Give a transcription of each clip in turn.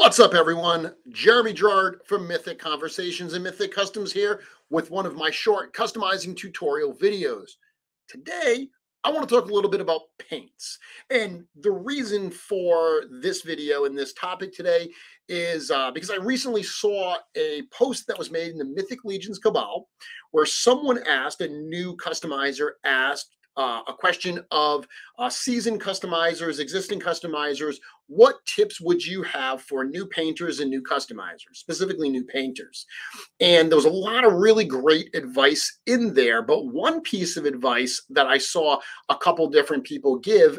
What's up, everyone? Jeremy Gerard from Mythic Conversations and Mythic Customs here with one of my short customizing tutorial videos. Today, I want to talk a little bit about paints. And the reason for this video and this topic today is because I recently saw a post that was made in the Mythic Legions Cabal where someone asked, a new customizer asked, a question of seasoned customizers, existing customizers. What tips would you have for new painters and new customizers, specifically new painters? And there was a lot of really great advice in there. But one piece of advice that I saw a couple different people give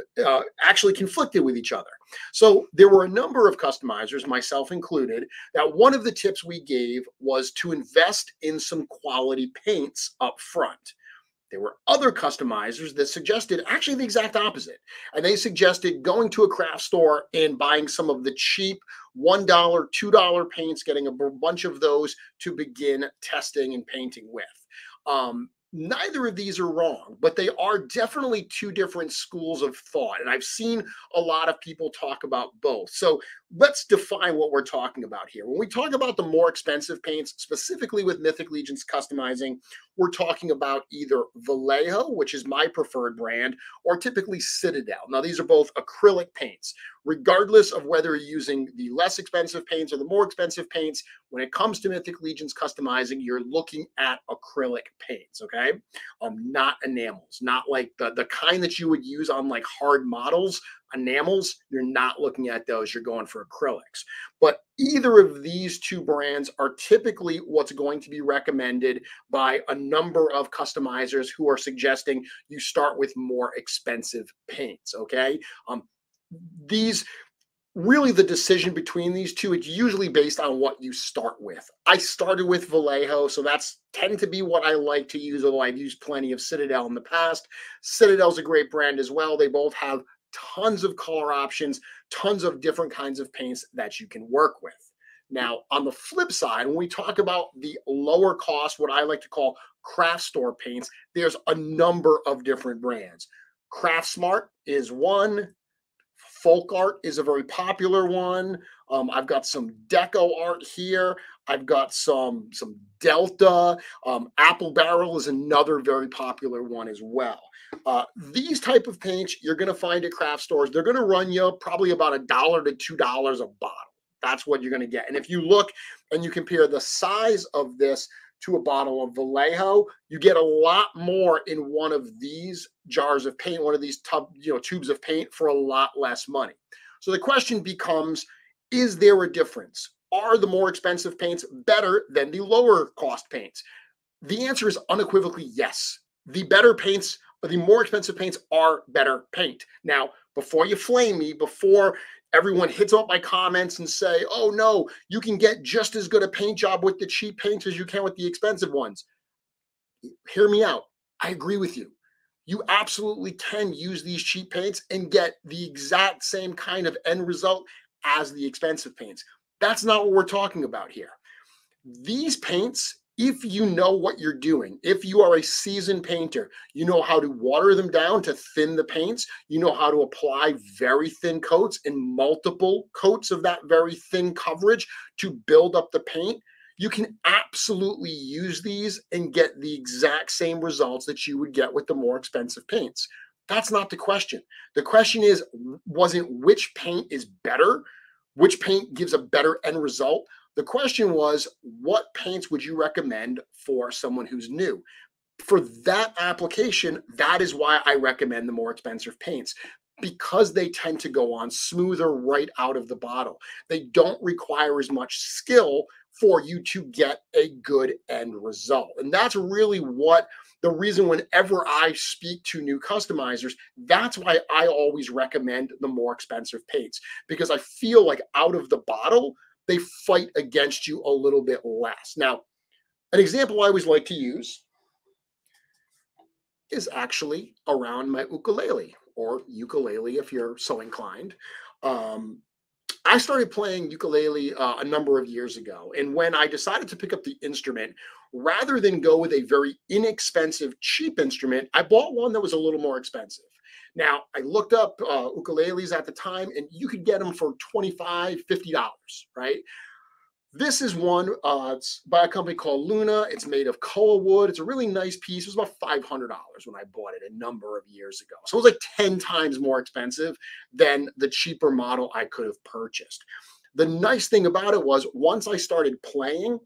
actually conflicted with each other. So there were a number of customizers, myself included, that one of the tips we gave was to invest in some quality paints up front. There were other customizers that suggested actually the exact opposite. And they suggested going to a craft store and buying some of the cheap $1, $2 paints, getting a bunch of those to begin testing and painting with. Neither of these are wrong, but they are definitely two different schools of thought. And I've seen a lot of people talk about both. So let's define what we're talking about here. When we talk about the more expensive paints, specifically with Mythic Legions customizing, we're talking about either Vallejo, which is my preferred brand, or typically Citadel. Now, these are both acrylic paints. Regardless of whether you're using the less expensive paints or the more expensive paints, when it comes to Mythic Legions customizing, you're looking at acrylic paints, okay? Not enamels, not like the kind that you would use on like hard models. Enamels, you're not looking at those, you're going for acrylics. But either of these two brands are typically what's going to be recommended by a number of customizers who are suggesting you start with more expensive paints, okay? These really, the decision between these two, it's usually based on what you start with. I started with Vallejo, so that's tend to be what I like to use, although I've used plenty of Citadel in the past. Citadel's a great brand as well. They both have tons of color options, tons of different kinds of paints that you can work with. Now, on the flip side, when we talk about the lower cost, what I like to call craft store paints, there's a number of different brands. Craft Smart is one. Folk Art is a very popular one. I've got some DecoArt here. I've got some Delta. Apple Barrel is another very popular one as well. These type of paints you're going to find at craft stores. They're going to run you probably about $1 to $2 a bottle. That's what you're going to get. And if you look and you compare the size of this to a bottle of Vallejo, you get a lot more in one of these jars of paint, one of these tubes of paint for a lot less money. So the question becomes, is there a difference? Are the more expensive paints better than the lower cost paints? The answer is unequivocally yes. The better paints, the more expensive paints are better paint. Now, before you flame me, before everyone hits up my comments and say, oh no, you can get just as good a paint job with the cheap paints as you can with the expensive ones. Hear me out. I agree with you. You absolutely can use these cheap paints and get the exact same kind of end result as the expensive paints. That's not what we're talking about here. These paints, if you know what you're doing, if you are a seasoned painter, you know how to water them down to thin the paints, you know how to apply very thin coats and multiple coats of that very thin coverage to build up the paint, you can absolutely use these and get the exact same results that you would get with the more expensive paints. That's not the question. The question is, wasn't which paint is better? Which paint gives a better end result? The question was, what paints would you recommend for someone who's new? For that application, that is why I recommend the more expensive paints, because they tend to go on smoother right out of the bottle. They don't require as much skill for you to get a good end result. And that's really what the reason whenever I speak to new customizers, that's why I always recommend the more expensive paints, because I feel like out of the bottle, they fight against you a little bit less. Now, an example I always like to use is actually around my ukulele, or ukulele if you're so inclined. I started playing ukulele a number of years ago. And when I decided to pick up the instrument, rather than go with a very inexpensive, cheap instrument, I bought one that was a little more expensive. Now, I looked up ukuleles at the time, and you could get them for $25, $50, right? This is one, it's by a company called Luna. It's made of koa wood. It's a really nice piece. It was about $500 when I bought it a number of years ago. So it was like 10 times more expensive than the cheaper model I could have purchased. The nice thing about it was once I started playing,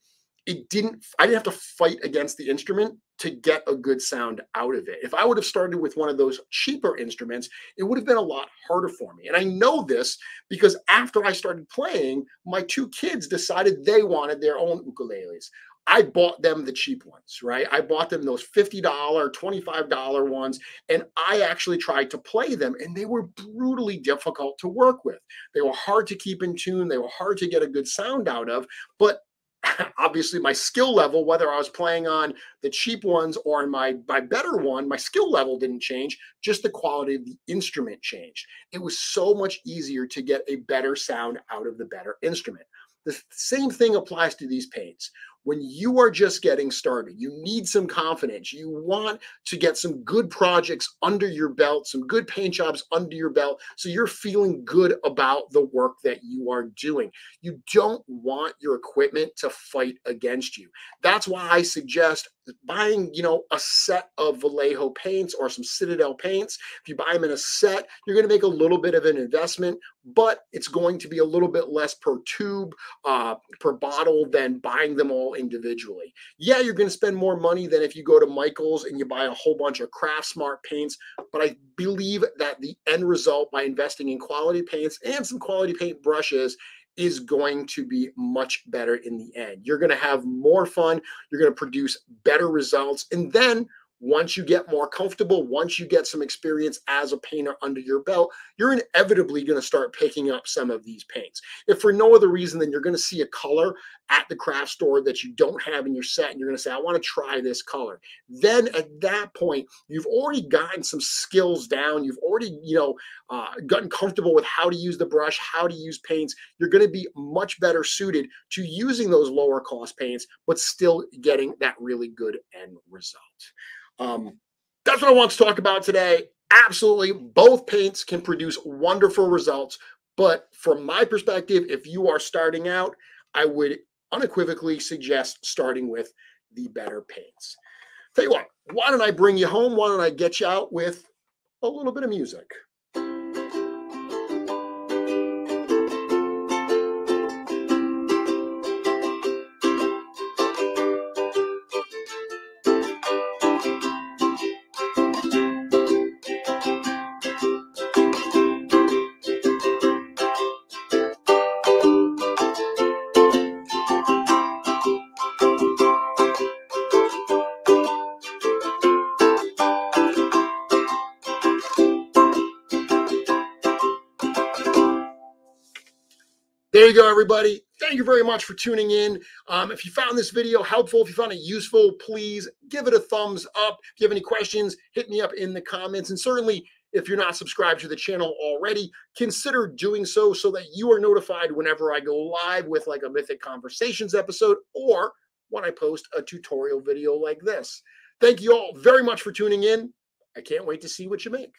I didn't have to fight against the instrument to get a good sound out of it. If I would have started with one of those cheaper instruments, it would have been a lot harder for me. And I know this because after I started playing, my two kids decided they wanted their own ukuleles. I bought them the cheap ones, right? I bought them those $50, $25 ones, and I actually tried to play them, and they were brutally difficult to work with. They were hard to keep in tune. They were hard to get a good sound out of, but obviously my skill level, whether I was playing on the cheap ones or on my better one, my skill level didn't change, just the quality of the instrument changed. It was so much easier to get a better sound out of the better instrument. The same thing applies to these paints. When you are just getting started, you need some confidence. You want to get some good projects under your belt, some good paint jobs under your belt, so you're feeling good about the work that you are doing. You don't want your equipment to fight against you. That's why I suggest buying, a set of Vallejo paints or some Citadel paints. If you buy them in a set, you're going to make a little bit of an investment, but it's going to be a little bit less per tube, per bottle than buying them all individually. Yeah, you're going to spend more money than if you go to Michael's and you buy a whole bunch of Craft Smart paints, but I believe that the end result by investing in quality paints and some quality paint brushes is going to be much better in the end. You're going to have more fun. You're going to produce better results. And then once you get more comfortable, once you get some experience as a painter under your belt, you're inevitably going to start picking up some of these paints. If for no other reason than you're going to see a color at the craft store that you don't have in your set, and you're going to say, I want to try this color. Then at that point, you've already gotten some skills down. You've already, gotten comfortable with how to use the brush, how to use paints. You're going to be much better suited to using those lower cost paints, but still getting that really good end result. That's what I want to talk about today. Absolutely, both paints can produce wonderful results, but from my perspective, if you are starting out, I would unequivocally suggest starting with the better paints. Tell you what, why don't I bring you home? Why don't I get you out with a little bit of music? There you go, everybody. Thank you very much for tuning in. If you found this video helpful, if you found it useful, please give it a thumbs up. If you have any questions, hit me up in the comments. And certainly, if you're not subscribed to the channel already, consider doing so that you are notified whenever I go live with like a Mythic Conversations episode or when I post a tutorial video like this. Thank you all very much for tuning in. I can't wait to see what you make.